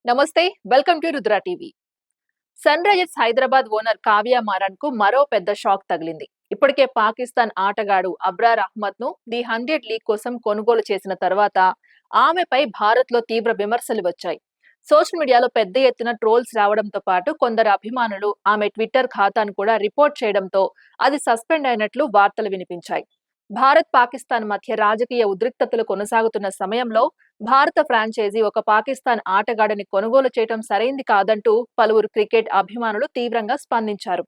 నమస్తే, welcome to Rudra TV. Sunrisers Hyderabad owner Kavya Maran కు మరో పెద్ద షాక్ తగిలింది. ఇప్పటికే పాకిస్తాన్ ఆటగాడు అబ్రార్ అహ్మద్ ను ది 100 లీగ్ కోసం కొనుగోలు చేసిన తర్వాత ఆమెపై భారత్ లో తీవ్ర విమర్శలు వచ్చాయి. సోషల్ మీడియాలో పెద్ద ఎత్తున ట్రోల్స్ రావడంతో పాటు కొందరు అభిమానులు ఆమె ట్విట్టర్ ఖాతాను కూడా రిపోర్ట్ చేయడంతో అది సస్పెండ్ అయినట్లు వార్తలు వినిపించాయి. భారత్ పాకిస్తాన్ మధ్య రాజకీయ ఉద్రిక్తతలు కొనసాగుతున్న సమయంలో భారత ఫ్రాంచైజీ ఒక పాకిస్తాన్ ఆటగాడిని కొనుగోలు చేయడం సరైంది కాదంటూ పలువురు క్రికెట్ అభిమానులు తీవ్రంగా స్పందించారు.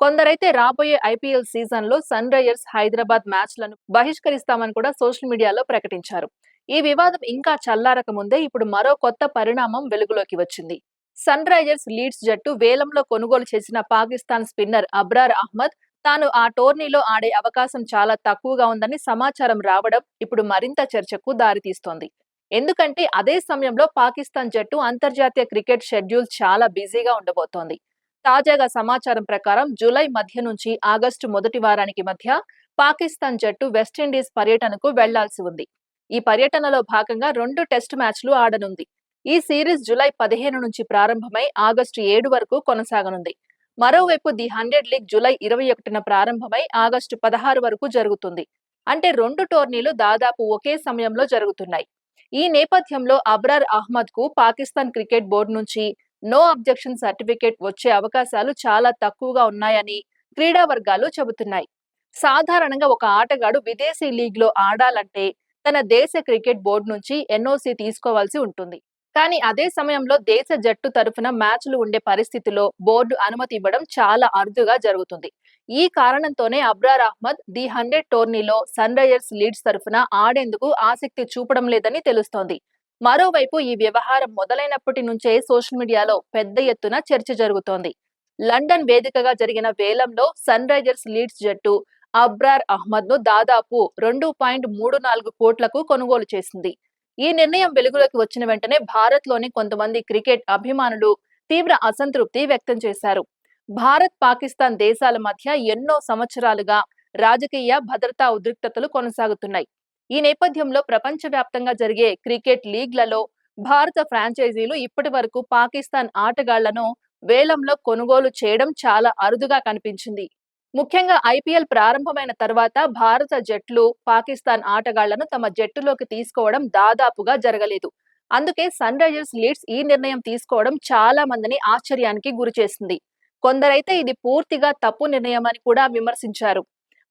కొందరైతే రాబోయే ఐపీఎల్ సీజన్ లో సన్ రైజర్స్ హైదరాబాద్ మ్యాచ్లను బహిష్కరిస్తామని కూడా సోషల్ మీడియాలో ప్రకటించారు. ఈ వివాదం ఇంకా చల్లారక ముందే ఇప్పుడు మరో కొత్త పరిణామం వెలుగులోకి వచ్చింది. సన్ రైజర్స్ లీడ్స్ జట్టు వేలంలో కొనుగోలు చేసిన పాకిస్తాన్ స్పిన్నర్ అబ్రార్ అహ్మద్ తాను ఆ టోర్నీలో ఆడే అవకాశం చాలా తక్కువగా ఉందని సమాచారం రావడం ఇప్పుడు మరింత చర్చకు దారితీస్తోంది. ఎందుకంటే అదే సమయంలో పాకిస్తాన్ జట్టు అంతర్జాతీయ క్రికెట్ షెడ్యూల్ చాలా బిజీగా ఉండబోతోంది. తాజాగా సమాచారం ప్రకారం జూలై మధ్య నుంచి ఆగస్టు మొదటి వారానికి మధ్య పాకిస్తాన్ జట్టు వెస్టిండీస్ పర్యటనకు వెళ్లాల్సి ఉంది. ఈ పర్యటనలో భాగంగా 2 టెస్ట్ మ్యాచ్లు ఆడనుంది. ఈ సిరీస్ జూలై 15 నుంచి ప్రారంభమై ఆగస్టు 7 వరకు కొనసాగనుంది. మరోవైపు ది 100 లీగ్ జూలై 21న ప్రారంభమై ఆగస్టు 16 వరకు జరుగుతుంది. అంటే 2 టోర్నీలు దాదాపు ఒకే సమయంలో జరుగుతున్నాయి. ఈ నేపథ్యంలో అబ్రార్ అహ్మద్ కు పాకిస్తాన్ క్రికెట్ బోర్డు నుంచి నో అబ్జెక్షన్ సర్టిఫికేట్ వచ్చే అవకాశాలు చాలా తక్కువగా ఉన్నాయని క్రీడా వర్గాలు చెబుతున్నాయి. సాధారణంగా ఒక ఆటగాడు విదేశీ లీగ్ లో ఆడాలంటే తన దేశ క్రికెట్ బోర్డు నుంచి ఎన్ఓసి తీసుకోవాల్సి ఉంటుంది. కానీ అదే సమయంలో దేశ జట్టు తరఫున మ్యాచ్లు ఉండే పరిస్థితిలో బోర్డు అనుమతి ఇవ్వడం చాలా అరుదుగా జరుగుతుంది. ఈ కారణంతోనే అబ్రార్ అహ్మద్ ది 100 టోర్నీలో సన్ రైజర్స్ లీడ్స్ తరఫున ఆడేందుకు ఆసక్తి చూపడం లేదని తెలుస్తోంది. మరోవైపు ఈ వ్యవహారం మొదలైనప్పటి నుంచే సోషల్ మీడియాలో పెద్ద ఎత్తున చర్చ జరుగుతోంది. లండన్ వేదికగా జరిగిన వేలంలో సన్ రైజర్స్ లీడ్స్ జట్టు అబ్రార్ అహ్మద్ ను దాదాపు 2.34 కోట్లకు కొనుగోలు చేసింది. ఈ నిర్ణయం వెలుగులోకి వచ్చిన వెంటనే భారత్ లోని కొంతమంది క్రికెట్ అభిమానులు తీవ్ర అసంతృప్తి వ్యక్తం చేశారు. భారత్ పాకిస్తాన్ దేశాల మధ్య ఎన్నో సంవత్సరాలుగా రాజకీయ భద్రతా ఉద్రిక్తతలు కొనసాగుతున్నాయి. ఈ నేపథ్యంలో ప్రపంచవ్యాప్తంగా జరిగే క్రికెట్ లీగ్లలో భారత ఫ్రాంచైజీలు ఇప్పటి వరకు పాకిస్తాన్ ఆటగాళ్లను వేలంలో కొనుగోలు చేయడం చాలా అరుదుగా కనిపించింది. ముఖ్యంగా ఐపీఎల్ ప్రారంభమైన తర్వాత భారత జట్లు పాకిస్తాన్ ఆటగాళ్లను తమ జట్టులోకి తీసుకోవడం దాదాపుగా జరగలేదు. అందుకే సన్ రైజర్స్ లీడ్స్ ఈ నిర్ణయం తీసుకోవడం చాలా మందిని ఆశ్చర్యానికి గురిచేసింది. కొందరైతే ఇది పూర్తిగా తప్పు నిర్ణయమని కూడా విమర్శించారు.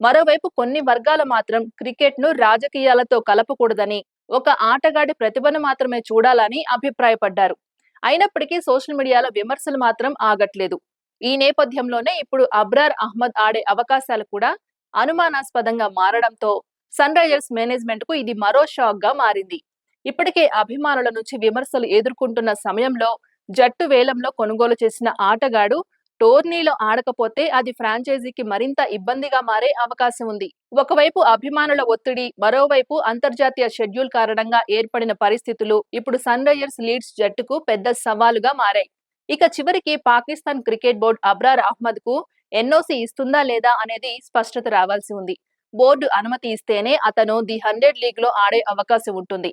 మరోవైపు కొన్ని వర్గాలు మాత్రం క్రికెట్ ను రాజకీయాలతో కలపకూడదని, ఒక ఆటగాడి ప్రతిభను మాత్రమే చూడాలని అభిప్రాయపడ్డారు. అయినప్పటికీ సోషల్ మీడియాలో విమర్శలు మాత్రం ఆగట్లేదు. ఈ నేపథ్యంలోనే ఇప్పుడు అబ్రార్ అహ్మద్ ఆడే అవకాశాలు కూడా అనుమానాస్పదంగా మారడంతో సన్ రైజర్స్ మేనేజ్మెంట్ కు ఇది మరో షాక్ గా మారింది. ఇప్పటికే అభిమానుల నుంచి విమర్శలు ఎదుర్కొంటున్న సమయంలో జట్టు వేలంలో కొనుగోలు చేసిన ఆటగాడు టోర్నీలో ఆడకపోతే అది ఫ్రాంచైజీకి మరింత ఇబ్బందిగా మారే అవకాశం ఉంది. ఒకవైపు అభిమానుల ఒత్తిడి, మరోవైపు అంతర్జాతీయ షెడ్యూల్ కారణంగా ఏర్పడిన పరిస్థితులు ఇప్పుడు సన్ రైజర్స్ లీడ్స్ జట్టుకు పెద్ద సవాలుగా మారాయి. ఇక చివరికి పాకిస్తాన్ క్రికెట్ బోర్డు అబ్రార్ అహ్మద్ కు ఎన్ఓసి ఇస్తుందా లేదా అనేది స్పష్టత రావాల్సి ఉంది. బోర్డు అనుమతి ఇస్తేనే అతను ది 100 లీగ్ లో ఆడే అవకాశం ఉంటుంది.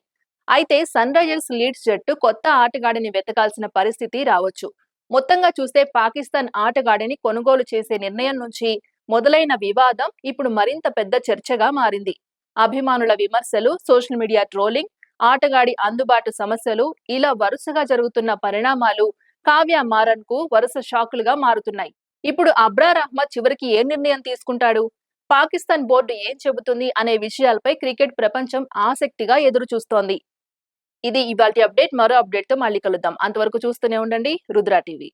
అయితే సన్ రైజర్స్ లీడ్స్ జట్టు కొత్త ఆటగాడిని వెతకాల్సిన పరిస్థితి రావచ్చు. మొత్తంగా చూస్తే పాకిస్తాన్ ఆటగాడిని కొనుగోలు చేసే నిర్ణయం నుంచి మొదలైన వివాదం ఇప్పుడు మరింత పెద్ద చర్చగా మారింది. అభిమానుల విమర్శలు, సోషల్ మీడియా ట్రోలింగ్, ఆటగాడి అందుబాటు సమస్యలు, ఇలా వరుసగా జరుగుతున్న పరిణామాలు కావ్య మారన్ కు వరుస షాకులుగా మారుతున్నాయి. ఇప్పుడు అబ్రార్ అహ్మద్ చివరికి ఏ నిర్ణయం తీసుకుంటాడు, పాకిస్తాన్ బోర్డు ఏం చెబుతుంది అనే విషయాలపై క్రికెట్ ప్రపంచం ఆసక్తిగా ఎదురు చూస్తోంది. ఇది ఇవాల్టి అప్డేట్. మరో అప్డేట్ తో మళ్ళీ కలుద్దాం. అంతవరకు చూస్తూనే ఉండండి రుద్ర టీవీ.